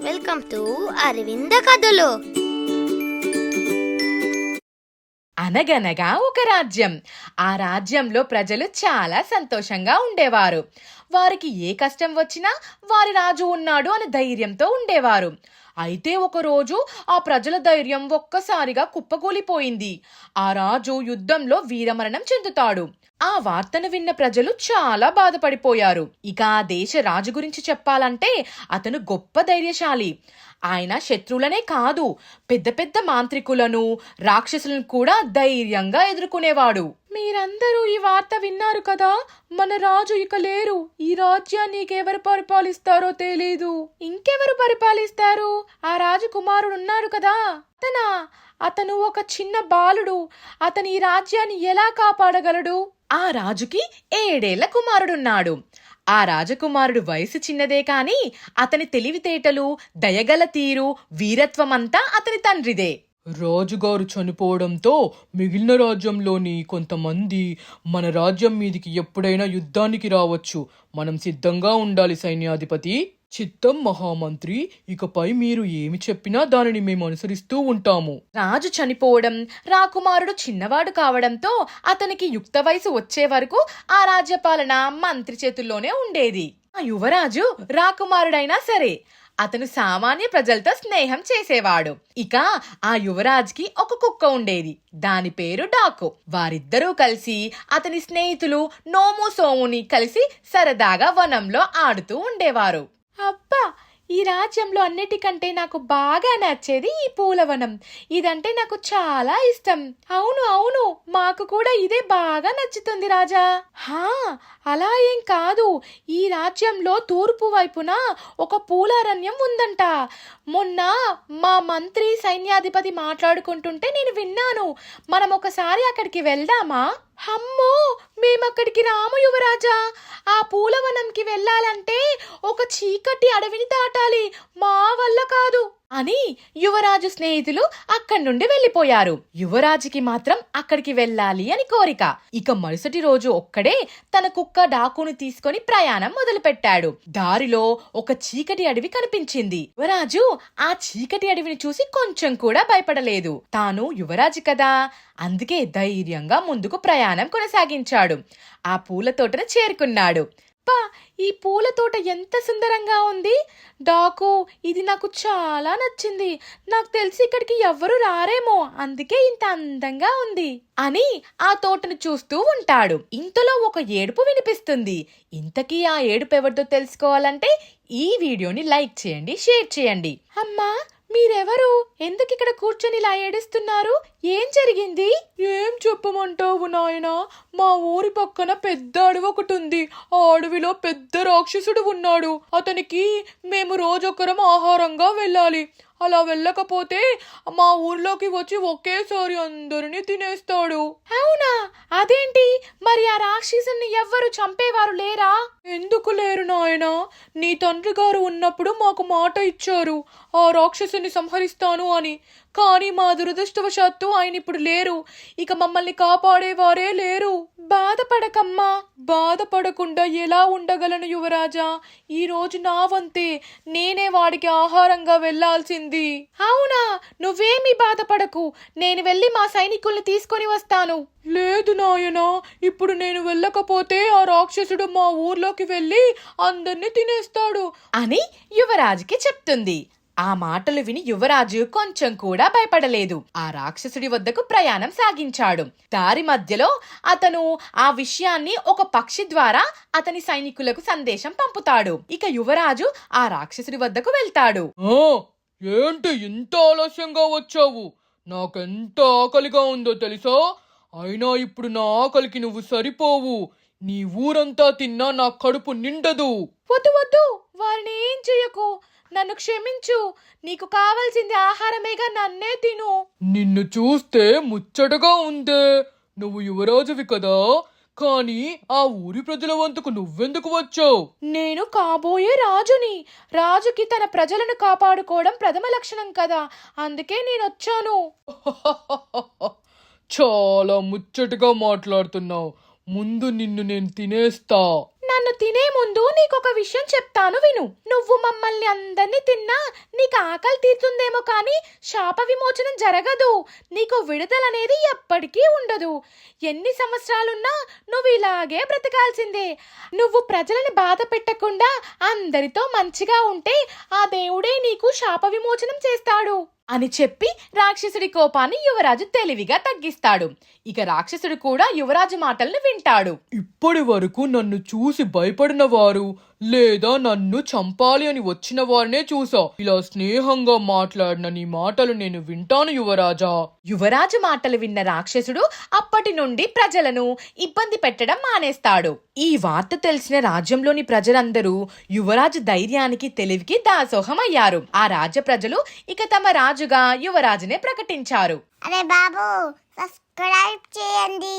Welcome to Aravinda కథలు. అనగనగా ఒక రాజ్యం. ఆ రాజ్యంలో ప్రజలు చాలా సంతోషంగా ఉండేవారు. వారికి ఏ కష్టం వచ్చినా వారి రాజు ఉన్నాడు అని ధైర్యంతో ఉండేవారు. అయితే ఒకరోజు ఆ ప్రజల ధైర్యం ఒక్కసారిగా కుప్పకూలిపోయింది. ఆ రాజు యుద్ధంలో వీరమరణం చెందుతాడు. ఆ వార్తను విన్న ప్రజలు చాలా బాధపడిపోయారు. ఇక ఆ దేశ రాజు గురించి చెప్పాలంటే అతను గొప్ప ధైర్యశాలి. ఆయన శత్రువులనే కాదు, పెద్ద పెద్ద మాంత్రికులను, రాక్షసులను కూడా ధైర్యంగా ఎదుర్కొనేవాడు. మీరందరూ ఈ వార్త విన్నారు కదా, మన రాజు ఇక లేరు. ఈ రాజ్యాన్ని ఎవరు పరిపాలిస్తారో తెలీదు. ఇంకెవరు పరిపాలిస్తారు? ఆ రాజు కుమారుడు ఉన్నారు కదా, అతను ఒక చిన్న బాలుడు. అతను ఈ రాజ్యాన్ని ఎలా కాపాడగలడు? ఆ రాజుకి 7 ఏళ్ల కుమారుడున్నాడు. ఆ రాజకుమారుడు వయసు చిన్నదే కాని అతని తెలివితేటలు, దయగల తీరు, వీరత్వమంతా అతని తండ్రిదే. రాజుగారు చనిపోవడంతో మిగిలిన రాజ్యంలోని కొంతమంది మన రాజ్యం మీదికి ఎప్పుడైనా యుద్ధానికి రావచ్చు. మనం సిద్ధంగా ఉండాలి సైన్యాధిపతి. చిత్తం మహామంత్రి, ఇకపై మీరు ఏమి చెప్పినా దానిని మేము అనుసరిస్తూ ఉంటాము. రాజు చనిపోవడం, రాకుమారుడు చిన్నవాడు కావడంతో అతనికి యుక్త వయసు వచ్చే వరకు ఆ రాజ్యపాలన మంత్రి చేతుల్లోనే ఉండేది. ఆ యువరాజు రాకుమారుడైనా సరే అతను సామాన్య ప్రజలతో స్నేహం చేసేవాడు. ఇక ఆ యువరాజ్కి ఒక కుక్క ఉండేది. దాని పేరు డాకు. వారిద్దరూ కలిసి అతని స్నేహితులు నోము సోముని కలిసి సరదాగా వనంలో ఆడుతూ ఉండేవారు. అబ్బా, ఈ రాజ్యంలో అన్నిటికంటే నాకు బాగా నచ్చేది ఈ పూలవనం. ఇదంటే నాకు చాలా ఇష్టం. అవును అవును, మాకు కూడా ఇదే బాగా నచ్చుతుంది రాజా. అలా ఏం కాదు, ఈ రాజ్యంలో తూర్పు వైపున ఒక పూలారణ్యం ఉందంట. మొన్న మా మంత్రి సైన్యాధిపతి మాట్లాడుకుంటుంటే నేను విన్నాను. మనం ఒకసారి అక్కడికి వెళ్దామా? అమ్మో, మేమక్కడికి రాము యువరాజా. ఆ పూలవనంకి వెళ్ళాలంటే ఒక చీకటి అడవిని దాటాలి. మా వల్ల కాదు అని యువరాజు స్నేహితులు అక్కడి నుండి వెళ్లిపోయారు. యువరాజుకి మాత్రం అక్కడికి వెళ్ళాలి అని కోరిక. ఇక మరుసటి రోజు ఒక్కడే తన కుక్క డాకును తీసుకొని ప్రయాణం మొదలు పెట్టాడు. దారిలో ఒక చీకటి అడవి కనిపించింది. యువరాజు ఆ చీకటి అడవిని చూసి కొంచెం కూడా భయపడలేదు. తాను యువరాజు కదా, అందుకే ధైర్యంగా ముందుకు ప్రయాణం కొనసాగించాడు. ఆ పూల తోటను చేరుకున్నాడు. ఈ పూల తోట ఎంత సుందరంగా ఉంది. డాకు, ఇది నాకు చాలా నచ్చింది. నాకు తెలిసి ఇక్కడికి ఎవ్వరూ రారేమో, అందుకే ఇంత అందంగా ఉంది అని ఆ తోటను చూస్తూ ఉంటాడు. ఇంతలో ఒక ఏడుపు వినిపిస్తుంది. ఇంతకీ ఆ ఏడుపు ఎవరిదో తెలుసుకోవాలంటే ఈ వీడియోని లైక్ చేయండి, షేర్ చేయండి. అమ్మా, మీరెవరు? ఎందుకు ఇక్కడ కూర్చొని ఇలా ఏడుస్తున్నారు? ఏం జరిగింది? ఏం చెప్పమంటావు నాయనా, మా ఊరి పక్కన పెద్ద అడవి ఒకటి ఉంది. ఆ అడవిలో పెద్ద రాక్షసుడు ఉన్నాడు. అతనికి మేము రోజొక్కరం ఆహారంగా వెళ్ళాలి. అలా వెళ్ళకపోతే మా ఊర్లోకి వచ్చి ఒకేసారి అందరినీ తినేస్తాడు. అవునా? అదేంటి మరి? ఆ రాక్షసుని ఎవ్వరు చంపేవారు లేరా? ఎందుకు లేరు నాయనా, నీ తండ్రి గారు ఉన్నప్పుడు మాకు మాట ఇచ్చారు ఆ రాక్షసుని సంహరిస్తాను అని. కానీ మా దురదృష్టవశాత్తు ఆయన ఇప్పుడు లేరు. ఇక మమ్మల్ని కాపాడేవారే లేరు. బాధపడకమ్మా. బాధపడకుండా ఎలా ఉండగలను యువరాజా? ఈ రోజు నా వంతే, నేనే వాడికి ఆహారంగా వెళ్లాల్సింది. అవునా? నువ్వేమీ బాధపడకు, నేను వెళ్ళి మా సైనికుల్ని తీసుకొని వస్తాను. లేదు నాయనా, ఇప్పుడు నేను వెళ్ళకపోతే ఆ రాక్షసుడు మా ఊర్లోకి వెళ్ళి అందర్నీ తినేస్తాడు అని యువరాజుకి చెప్తుంది. ఆ మాటలు విని యువరాజు కొంచెం కూడా భయపడలేదు. ఆ రాక్షసుడి వద్దకు ప్రయాణం సాగించాడు. దారి మధ్యలో అతను ఆ విషయాన్ని ఒక పక్షి ద్వారా అతని సైనికులకు సందేశం పంపుతాడు. ఇక యువరాజు ఆ రాక్షసుడి వద్దకు వెళ్తాడు. ఏంటి ఇంత ఆలస్యంగా వచ్చావు? నాకెంత ఆకలిగా ఉందో తెలుసా? అయినా ఇప్పుడు నా ఆకలికి నువ్వు సరిపోవు. నీ ఊరంతా తిన్నా నా కడుపు నిండదు. వద్దు వద్దు, వారిని ఏం చెయ్యకు. నన్ను క్షమించు. నీకు కావాల్సింది ఆహారమేగా, నన్నే తిను. నిన్ను చూస్తే ముచ్చటగా ఉందే. నువ్వు యువరాజువి కదా, కానీ ఆ ఊరి ప్రజల వంతుకు నువ్వెందుకు వచ్చావు? నేను కాబోయే రాజుని. రాజుకి తన ప్రజలను కాపాడుకోవడం ప్రథమ లక్షణం కదా, అందుకే నేనొచ్చాను. చాలా ముచ్చటగా మాట్లాడుతున్నావు. ముందు నిన్ను నేను తినేస్తా. నన్ను తినే ముందు నీకొక విషయం చెప్తాను విను. నువ్వు మమ్మల్ని అందరినీ తిన్నా నీ నీకు ఆకలి తీరుతుందేమో కానీ శాప విమోచనం జరగదు. నీకు విడుదలనేది ఎప్పటికీ ఉండదు. ఎన్ని సంవత్సరాలున్నా నువ్వు ఇలాగే బ్రతకాల్సిందే. నువ్వు ప్రజలని బాధ పెట్టకుండా అందరితో మంచిగా ఉంటే ఆ దేవుడే నీకు శాప విమోచనం చేస్తాడు అని చెప్పి రాక్షసుడి కోపాన్ని యువరాజు తెలివిగా తగ్గిస్తాడు. ఇక రాక్షసుడు కూడా యువరాజు మాటలను వింటాడు. ఇప్పటి వరకు నన్ను చూసి భయపడిన వారు లేదా నన్ను చంపాలి అని వచ్చిన వారినే చూసా. ఇలా స్నేహంగా మాట్లాడిన నీ మాటలు నేను వింటాను యువరాజా. యువరాజు మాటలు విన్న రాక్షసుడు అప్పటి నుండి ప్రజలను ఇబ్బంది పెట్టడం మానేస్తాడు. ఈ వార్త తెలిసిన రాజ్యంలోని ప్రజలందరూ యువరాజు ధైర్యానికి తెలివికి దాసోహమయ్యారు. ఆ రాజ్య ప్రజలు ఇక తమ రాజుగా యువరాజునే ప్రకటించారు. అరే బాబు, సబ్స్క్రైబ్ చేయండి.